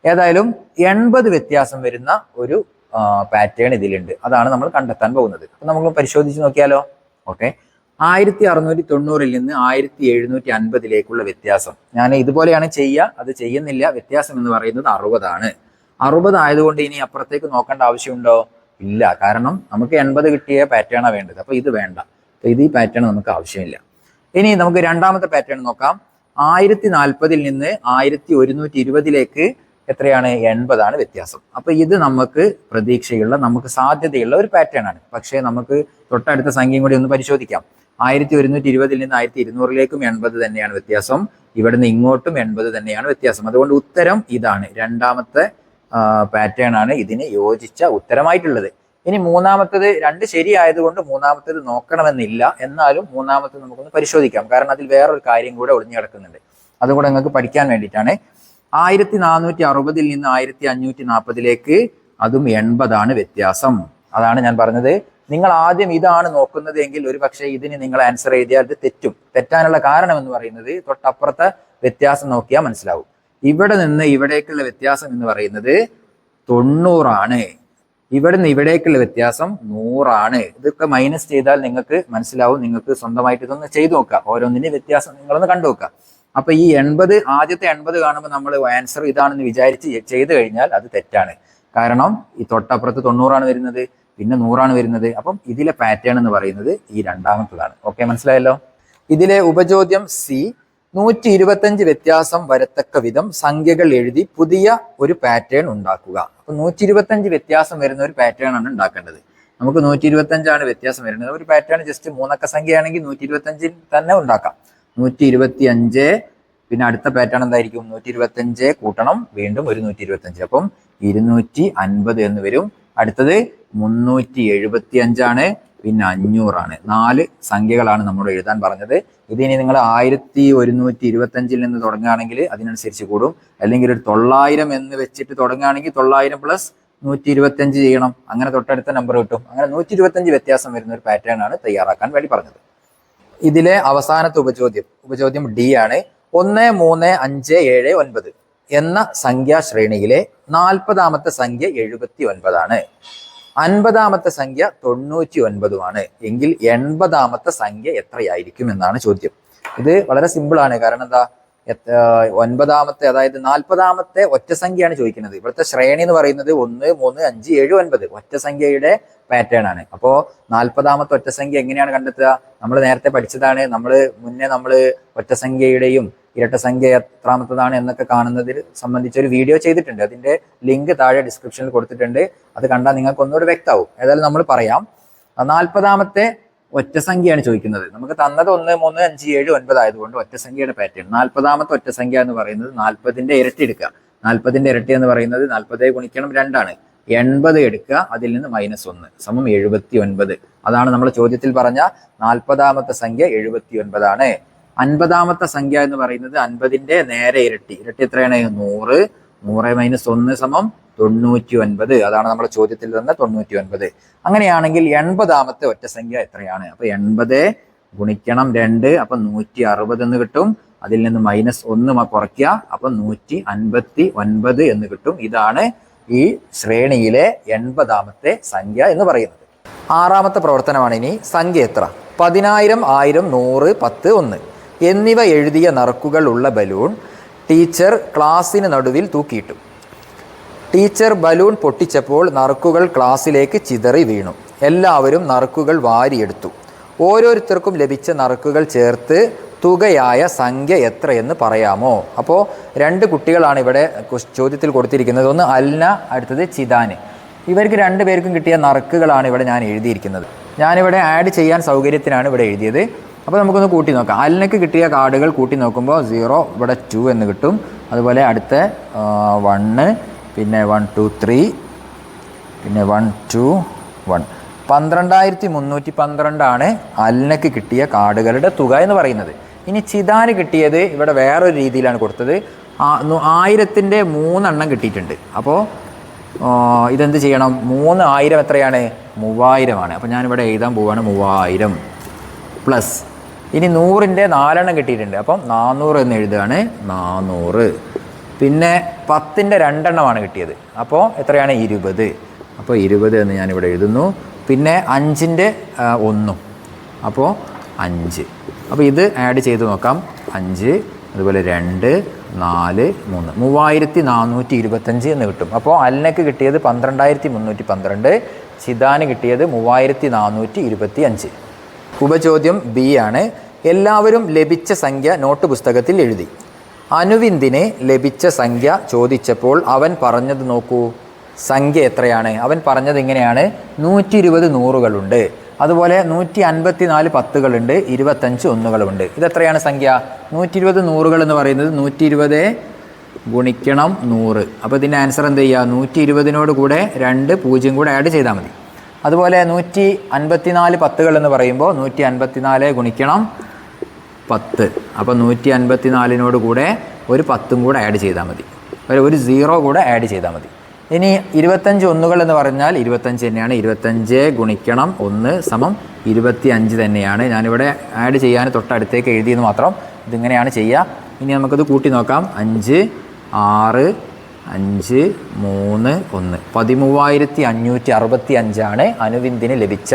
ഏതായാലും 80 വ്യത്യാസം വരുന്ന ഒരു പാറ്റേൺ ഇതിലുണ്ട്. അതാണ് നമ്മൾ കണ്ടെത്താൻ പോകുന്നത്. അപ്പൊ നമുക്ക് പരിശോധിച്ച് നോക്കിയാലോ. ഓക്കെ, 1690 നിന്ന് 1750 വ്യത്യാസം ഞാൻ ഇതുപോലെയാണ് ചെയ്യുക. അത് ചെയ്യുന്നില്ല. വ്യത്യാസം എന്ന് പറയുന്നത് 60 ആണ്. 60 ആയതുകൊണ്ട് ഇനി അപ്പുറത്തേക്ക് നോക്കേണ്ട ആവശ്യമുണ്ടോ? ഇല്ല. കാരണം നമുക്ക് 80 കിട്ടിയ പാറ്റേണാണ് വേണ്ടത്. അപ്പൊ ഇത് വേണ്ട. അപ്പൊ ഇത് ഈ പാറ്റേൺ നമുക്ക് ആവശ്യമില്ല. ഇനി നമുക്ക് രണ്ടാമത്തെ പാറ്റേൺ നോക്കാം. 1040 നിന്ന് 1120 എത്രയാണ്? 80 ആണ് വ്യത്യാസം. അപ്പൊ ഇത് നമുക്ക് പ്രതീക്ഷയുള്ള, നമുക്ക് സാധ്യതയുള്ള ഒരു പാറ്റേൺ ആണ്. പക്ഷേ നമുക്ക് തൊട്ടടുത്ത സംഖ്യയും കൂടി ഒന്ന് പരിശോധിക്കാം. 1120 നിന്ന് 1200 80 തന്നെയാണ് വ്യത്യാസം. ഇവിടുന്ന് ഇങ്ങോട്ടും 80 തന്നെയാണ് വ്യത്യാസം. അതുകൊണ്ട് ഉത്തരം ഇതാണ്. രണ്ടാമത്തെ പാറ്റേൺ ആണ് ഇതിന് യോജിച്ച ഉത്തരമായിട്ടുള്ളത്. ഇനി മൂന്നാമത്തത് 2 ശരിയായതുകൊണ്ട് മൂന്നാമത്തത് നോക്കണമെന്നില്ല. എന്നാലും മൂന്നാമത്തത് നമുക്കൊന്ന് പരിശോധിക്കാം. കാരണം അതിൽ വേറൊരു കാര്യം കൂടെ ഒളിഞ്ഞു കിടക്കുന്നുണ്ട്. അതുകൂടെ നിങ്ങൾക്ക് പഠിക്കാൻ വേണ്ടിയിട്ടാണ്. 1460 നിന്ന് 1540 അതും 80 ആണ് വ്യത്യാസം. അതാണ് ഞാൻ പറഞ്ഞത്. നിങ്ങൾ ആദ്യം ഇതാണ് നോക്കുന്നത് എങ്കിൽ ഒരു പക്ഷേ ഇതിന് നിങ്ങൾ ആൻസർ എഴുതിയാൽ ഇത് തെറ്റും. തെറ്റാനുള്ള കാരണം എന്ന് പറയുന്നത് തൊട്ടപ്പുറത്തെ വ്യത്യാസം നോക്കിയാൽ മനസ്സിലാവും. ഇവിടെ നിന്ന് ഇവിടേക്കുള്ള വ്യത്യാസം എന്ന് പറയുന്നത് 90 ആണ്. ഇവിടെ നിന്ന് ഇവിടേക്കുള്ള വ്യത്യാസം 100 ആണ്. ഇതൊക്കെ മൈനസ് ചെയ്താൽ നിങ്ങൾക്ക് മനസ്സിലാവും. നിങ്ങൾക്ക് സ്വന്തമായിട്ട് ഇതൊന്ന് ചെയ്തു നോക്കുക. ഓരോന്നിന്റെ വ്യത്യാസം നിങ്ങളൊന്ന് കണ്ടു നോക്കുക. അപ്പൊ ഈ 80, ആദ്യത്തെ 80 കാണുമ്പോൾ നമ്മൾ ആൻസർ ഇതാണെന്ന് വിചാരിച്ച് ചെയ്തു കഴിഞ്ഞാൽ അത് തെറ്റാണ്. കാരണം ഈ തൊട്ടപ്പുറത്ത് 90 ആണ് വരുന്നത്, പിന്നെ 100 ആണ് വരുന്നത്. അപ്പം ഇതിലെ പാറ്റേൺ എന്ന് പറയുന്നത് ഈ രണ്ടാമത്തതാണ്. ഓക്കെ, മനസ്സിലായല്ലോ. ഇതിലെ ഉപചോദ്യം സി, 125 വ്യത്യാസം വരത്തക്ക വിധം സംഖ്യകൾ എഴുതി പുതിയ ഒരു പാറ്റേൺ ഉണ്ടാക്കുക. അപ്പൊ 125 വ്യത്യാസം വരുന്ന ഒരു പാറ്റേൺ ആണ് ഉണ്ടാക്കേണ്ടത്. നമുക്ക് 125 ആണ് വ്യത്യാസം വരുന്നത്. ഒരു പാറ്റേൺ ജസ്റ്റ് 3 അക്ക സംഖ്യയാണെങ്കിൽ 125 തന്നെ ഉണ്ടാക്കാം. 125, പിന്നെ അടുത്ത പാറ്റേൺ എന്തായിരിക്കും? 125 കൂട്ടണം വീണ്ടും ഒരു 125, അപ്പം 250 എന്ന് വരും. അടുത്തത് 375 ആണ്, പിന്നെ 500 ആണ്. 4 സംഖ്യകളാണ് നമ്മൾ എഴുതാൻ പറഞ്ഞത്. ഇതിനി നിങ്ങൾ 1125 നിന്ന് തുടങ്ങുകയാണെങ്കിൽ അതിനനുസരിച്ച് കൂടും. അല്ലെങ്കിൽ ഒരു 900 എന്ന് വെച്ചിട്ട് തുടങ്ങുകയാണെങ്കിൽ 900 പ്ലസ് 125 ചെയ്യണം. അങ്ങനെ തൊട്ടടുത്ത നമ്പർ കിട്ടും. അങ്ങനെ 125 വ്യത്യാസം വരുന്ന ഒരു പാറ്റേൺ ആണ് തയ്യാറാക്കാൻ വേണ്ടി പറഞ്ഞത്. ഇതിലെ അവസാനത്തെ ഉപചോദ്യം ഡി ആണ്. 1, 3, 5, 7, 9 എന്ന സംഖ്യാശ്രേണിയിലെ 40ാമത്തെ സംഖ്യ 79 ആണ്. 50ാമത്തെ സംഖ്യ 99 ആണ്. എങ്കിൽ 80ാമത്തെ സംഖ്യ എത്രയായിരിക്കും എന്നാണ് ചോദ്യം. ഇത് വളരെ സിമ്പിൾ ആണ്. കാരണം എന്താ, 9ാമത്തെ അതായത് 40ാമത്തെ ഒറ്റ സംഖ്യയാണ് ചോദിക്കുന്നത്. ഇവിടുത്തെ ശ്രേണി എന്ന് പറയുന്നത് 1, 3, 5, 7, 9 ഒറ്റ സംഖ്യയുടെ പാറ്റേൺ ആണ്. അപ്പോ 40ാമത്തെ ഒറ്റ സംഖ്യ എങ്ങനെയാണ് കണ്ടെത്തുക? നമ്മൾ നേരത്തെ പഠിച്ചതാണ്. നമ്മൾ ഒറ്റ സംഖ്യയുടെയും ഇരട്ട സംഖ്യ എത്രാമത്തതാണ് എന്നൊക്കെ കാണുന്നതിൽ സംബന്ധിച്ച് ഒരു വീഡിയോ ചെയ്തിട്ടുണ്ട്. അതിന്റെ ലിങ്ക് താഴെ ഡിസ്ക്രിപ്ഷനിൽ കൊടുത്തിട്ടുണ്ട്. അത് കണ്ടാൽ നിങ്ങൾക്ക് ഒന്നുകൂടെ വ്യക്തമാവും. ഏതായാലും നമ്മൾ പറയാം, 40ാമത്തെ ഒറ്റ സംഖ്യയാണ് ചോദിക്കുന്നത്. നമുക്ക് തന്നത് 1, 3, 5, 7, 9 ആയതുകൊണ്ട് ഒറ്റ സംഖ്യയുടെ പാറ്റേൺ. 40ാമത്തെ ഒറ്റ സംഖ്യ എന്ന് പറയുന്നത് 40ന്റെ ഇരട്ടി എടുക്കുക. 40ന്റെ ഇരട്ടി എന്ന് പറയുന്നത് 40 ഗുണിക്കണം 2 ആണ്. 80 എടുക്കുക, അതിൽ നിന്ന് -1 സമം 79. അതാണ് നമ്മൾ ചോദ്യത്തിൽ പറഞ്ഞ 40ാമത്തെ സംഖ്യ 79 ആണ്. 50ാമത്തെ സംഖ്യ എന്ന് പറയുന്നത് 50ന്റെ നേരെ ഇരട്ടി എത്രയാണ്? 100. 100 - 1 സമം 99. അതാണ് നമ്മുടെ ചോദ്യത്തിൽ തന്നെ 99. അങ്ങനെയാണെങ്കിൽ 80ാമത്തെ ഒറ്റ സംഖ്യ എത്രയാണ്? അപ്പൊ 80 ഗുണിക്കണം 2, അപ്പൊ 160 എന്ന് കിട്ടും. അതിൽ നിന്ന് -1 കുറയ്ക്കുക, അപ്പൊ 159 എന്ന് കിട്ടും. ഇതാണ് ഈ ശ്രേണിയിലെ 80ാമത്തെ സംഖ്യ എന്ന് പറയുന്നത്. ആറാമത്തെ പ്രവർത്തനമാണ് ഇനി. സംഖ്യ എത്ര? 10,000, 1000, 100, 10, 1 എന്നിവ എഴുതിയ നറുക്കുകൾ ഉള്ള ബലൂൺ ടീച്ചർ ക്ലാസ്സിന് നടുവിൽ തൂക്കിയിട്ടു. ടീച്ചർ ബലൂൺ പൊട്ടിച്ചപ്പോൾ നറുക്കുകൾ ക്ലാസ്സിലേക്ക് ചിതറി വീണു. എല്ലാവരും നറുക്കുകൾ വാരിയെടുത്തു. ഓരോരുത്തർക്കും ലഭിച്ച നറുക്കുകൾ ചേർത്ത് തുകയായ സംഖ്യ എത്രയെന്ന് പറയാമോ? അപ്പോൾ 2 കുട്ടികളാണ് ഇവിടെ ചോദ്യത്തിൽ കൊടുത്തിരിക്കുന്നത്. ഒന്ന് അൽന, അടുത്തത് ചിദാന്. ഇവർക്ക് 2 പേർക്കും കിട്ടിയ നറുക്കുകളാണ് ഇവിടെ ഞാൻ എഴുതിയിരിക്കുന്നത്. ഞാനിവിടെ ആഡ് ചെയ്യാൻ സൗകര്യത്തിനാണ് ഇവിടെ എഴുതിയത്. അപ്പോൾ നമുക്കൊന്ന് കൂട്ടി നോക്കാം. അൽനക്ക് കിട്ടിയ കാർഡുകൾ കൂട്ടി നോക്കുമ്പോൾ 0, ഇവിടെ 2 എന്ന് കിട്ടും. അതുപോലെ അടുത്ത 1, പിന്നെ 1, 2, 3, പിന്നെ 1, 2, 1. 12,312 അൽനക്ക് കിട്ടിയ കാർഡുകളുടെ തുക എന്ന് പറയുന്നത്. ഇനി ചിദാന് കിട്ടിയത് ഇവിടെ വേറൊരു രീതിയിലാണ് കൊടുത്തത്. 1000ൻ്റെ 3 എണ്ണം കിട്ടിയിട്ടുണ്ട്. അപ്പോൾ ഇതെന്ത് ചെയ്യണം? 3000 എത്രയാണ്? 3000 അപ്പോൾ ഞാനിവിടെ എഴുതാൻ പോവുകയാണ് 3000 പ്ലസ്. ഇനി 100ൻ്റെ 4 എണ്ണം കിട്ടിയിട്ടുണ്ട്. അപ്പം 400 എന്ന് എഴുതുകയാണ്. 400. പിന്നെ 10ൻ്റെ 2 എണ്ണമാണ് കിട്ടിയത്. അപ്പോൾ എത്രയാണ്? 20. അപ്പോൾ 20 എന്ന് ഞാനിവിടെ എഴുതുന്നു. പിന്നെ 5ൻ്റെ 1, അപ്പോൾ 5. അപ്പോൾ ഇത് ആഡ് ചെയ്ത് നോക്കാം. 5, അതുപോലെ 2, 4, 3, 3425 എന്ന് കിട്ടും. അപ്പോൾ അൽനക്ക് കിട്ടിയത് 12,312, ചിദാന് കിട്ടിയത് 3425. ഉപചോദ്യം ബി ആണ്. എല്ലാവരും ലഭിച്ച സംഖ്യ നോട്ട് പുസ്തകത്തിൽ എഴുതി. അനുവിന്ദിന് ലഭിച്ച സംഖ്യ ചോദിച്ചപ്പോൾ അവൻ പറഞ്ഞത് നോക്കൂ. സംഖ്യ എത്രയാണ്? അവൻ പറഞ്ഞത് ഇങ്ങനെയാണ്: 120 നൂറുകളുണ്ട്, അതുപോലെ 154 പത്തുകളുണ്ട്, 25 ഒന്നുകളുമുണ്ട്. ഇതെത്രയാണ് സംഖ്യ? 120 നൂറുകൾ എന്ന് പറയുന്നത് 120 ഗുണിക്കണം 100. അപ്പോൾ ഇതിൻ്റെ ആൻസർ എന്ത് ചെയ്യുക? 120നോട് കൂടെ 2 0 കൂടെ ആഡ് ചെയ്താൽ മതി. അതുപോലെ 154 പത്തുകൾ എന്ന് പറയുമ്പോൾ 154 ഗുണിക്കണം 10. അപ്പോൾ 154നോട് കൂടെ ഒരു 10 കൂടെ ആഡ് ചെയ്താൽ മതി. ഒരു 0 കൂടെ ആഡ് ചെയ്താൽ മതി. ഇനി 25 ഒന്നുകൾ എന്ന് പറഞ്ഞാൽ 25 തന്നെയാണ്. 25 ഗുണിക്കണം 1 സമം 25 തന്നെയാണ്. ഞാനിവിടെ ആഡ് ചെയ്യാൻ തൊട്ടടുത്തേക്ക് എഴുതിയെന്ന് മാത്രം. ഇതിങ്ങനെയാണ് ചെയ്യുക. ഇനി നമുക്കത് കൂട്ടി നോക്കാം. 5, 6, 5, 3, 1 13,565 അനുവിന്ദിന് ലഭിച്ച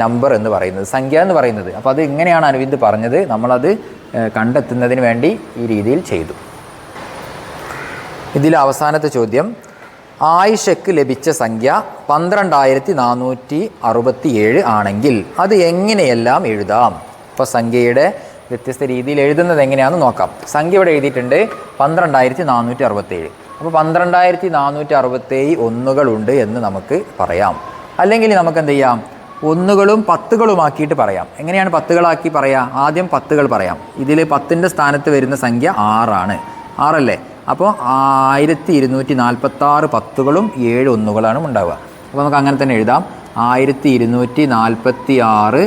നമ്പർ എന്ന് പറയുന്നത്, സംഖ്യ എന്ന് പറയുന്നത്. അപ്പോൾ അത് ഇങ്ങനെയാണ് അനുവിന്ദ് പറഞ്ഞത്. നമ്മളത് കണ്ടെത്തുന്നതിന് വേണ്ടി ഈ രീതിയിൽ ചെയ്തു. ഇതിൽ അവസാനത്തെ ചോദ്യം: ആയിഷയ്ക്ക് ലഭിച്ച സംഖ്യ 12,467 ആണെങ്കിൽ അത് എങ്ങനെയെല്ലാം എഴുതാം? അപ്പോൾ സംഖ്യയുടെ വ്യത്യസ്ത രീതിയിൽ എഴുതുന്നത് എങ്ങനെയാണെന്ന് നോക്കാം. സംഖ്യ ഇവിടെ എഴുതിയിട്ടുണ്ട് 12,467. അപ്പോൾ 12,467 ഒന്നുകളുണ്ട് എന്ന് നമുക്ക് പറയാം. അല്ലെങ്കിൽ നമുക്ക് എന്ത് ചെയ്യാം? ഒന്നുകളും പത്തുകളുമാക്കിയിട്ട് പറയാം. എങ്ങനെയാണ് പത്തുകളാക്കി പറയാം? ആദ്യം പത്തുകൾ പറയാം. ഇതിൽ 10ൻ്റെ സ്ഥാനത്ത് വരുന്ന സംഖ്യ 6 ആണ്. 6 അല്ലേ? അപ്പോൾ 1246 പത്തുകളും 7 ഒന്നുകളാണ് ഉണ്ടാവുക. അപ്പോൾ നമുക്ക് അങ്ങനെ തന്നെ എഴുതാം. 1246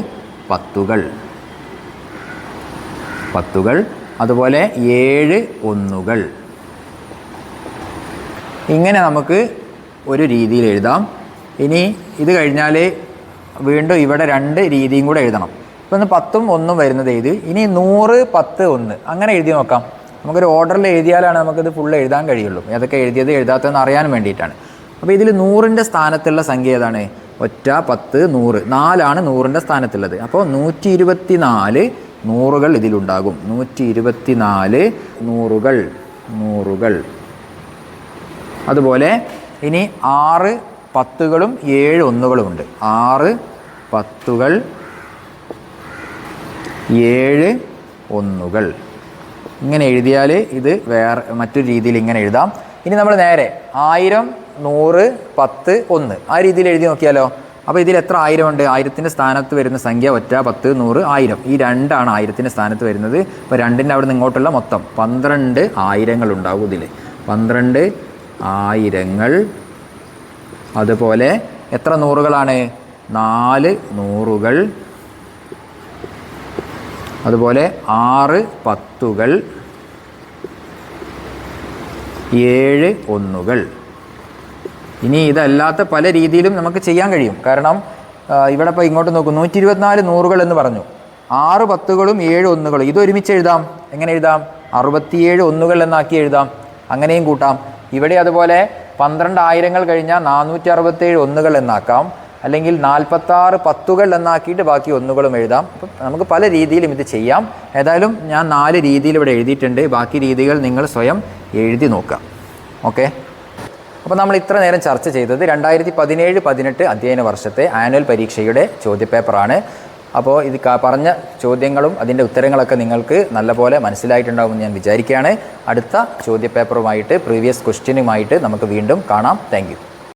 പത്തുകൾ, അതുപോലെ 7 ഒന്നുകൾ. ഇങ്ങനെ നമുക്ക് ഒരു രീതിയിൽ എഴുതാം. ഇനി ഇത് കഴിഞ്ഞാൽ വീണ്ടും ഇവിടെ 2 രീതിയും കൂടെ എഴുതണം. ഇപ്പോൾ 10ഉം 1ഉം വരുന്നത് എഴുതി. ഇനി 100, 10, 1 അങ്ങനെ എഴുതി നോക്കാം. നമുക്കൊരു ഓർഡറിൽ എഴുതിയാലാണ് നമുക്കിത് ഫുള്ള് എഴുതാൻ കഴിയുള്ളൂ. ഏതൊക്കെ എഴുതിയത് എഴുതാത്തതെന്ന് അറിയാൻ വേണ്ടിയിട്ടാണ്. അപ്പോൾ ഇതിൽ 100ൻ്റെ സ്ഥാനത്തുള്ള സംഖ്യ ഏതാണ്? ഒറ്റ, 10, 100. 4 100ൻ്റെ സ്ഥാനത്തുള്ളത്. അപ്പോൾ 124 നൂറുകൾ ഇതിലുണ്ടാകും. 124 നൂറുകൾ. അതുപോലെ ഇനി 6 പത്തുകളും 7 ഒന്നുകളുമുണ്ട്. 6 പത്തുകൾ, 7 ഒന്നുകൾ. ഇങ്ങനെ എഴുതിയാൽ ഇത് വേറെ മറ്റൊരു രീതിയിൽ ഇങ്ങനെ എഴുതാം. ഇനി നമ്മൾ നേരെ 1000, 100, 10, 1 ആ രീതിയിൽ എഴുതി നോക്കിയാലോ? അപ്പോൾ ഇതിൽ എത്ര 1000 ഉണ്ട്? 1000ൻ്റെ സ്ഥാനത്ത് വരുന്ന സംഖ്യ ഒറ്റ, 10, 100, 1000. ഈ 2 ആണ് 1000ൻ്റെ സ്ഥാനത്ത് വരുന്നത്. അപ്പോൾ 2ൻ്റെ അവിടെ നിന്ന് ഇങ്ങോട്ടുള്ള മൊത്തം 12 ആയിരങ്ങൾ ഉണ്ടാവും ഇതിൽ. 12 ആയിരങ്ങൾ. അതുപോലെ എത്ര നൂറുകളാണ്? 4 നൂറുകൾ. അതുപോലെ 6 പത്തുകൾ, 7 ഒന്നുകൾ. ഇനി ഇതല്ലാത്ത പല രീതിയിലും നമുക്ക് ചെയ്യാൻ കഴിയും. കാരണം ഇവിടെ ഇപ്പോൾ ഇങ്ങോട്ട് നോക്കും, 124 നൂറുകൾ എന്ന് പറഞ്ഞു. 6 പത്തുകളും 7 ഒന്നുകളും ഇത് ഒരുമിച്ച് എഴുതാം. എങ്ങനെ എഴുതാം? 67 ഒന്നുകൾ എന്നാക്കി എഴുതാം. അങ്ങനെയും കൂട്ടാം. ഇവിടെ അതുപോലെ 12,000 കഴിഞ്ഞാൽ 467 ഒന്നുകൾ എന്നാക്കാം, അല്ലെങ്കിൽ 46 പത്തുകൾ എന്നാക്കിയിട്ട് ബാക്കി ഒന്നുകളും എഴുതാം. അപ്പം നമുക്ക് പല രീതിയിലും ഇത് ചെയ്യാം. ഏതായാലും ഞാൻ 4 രീതിയിൽ ഇവിടെ എഴുതിയിട്ടുണ്ട്. ബാക്കി രീതികൾ നിങ്ങൾ സ്വയം എഴുതി നോക്കാം. ഓക്കെ, അപ്പോൾ നമ്മൾ ഇത്ര നേരം ചർച്ച ചെയ്തത് 2017-18 അധ്യയന വർഷത്തെ ആനുവൽ പരീക്ഷയുടെ ചോദ്യപേപ്പറാണ്. അപ്പോൾ ഇത് പറഞ്ഞ ചോദ്യങ്ങളും അതിൻ്റെ ഉത്തരങ്ങളൊക്കെ നിങ്ങൾക്ക് നല്ലപോലെ മനസ്സിലായിട്ടുണ്ടാകുമെന്ന് ഞാൻ വിചാരിക്കുകയാണ്. അടുത്ത ചോദ്യപേപ്പറുമായിട്ട് പ്രീവിയസ് ക്വസ്റ്റ്യനുമായിട്ട് നമുക്ക് വീണ്ടും കാണാം. Thank you.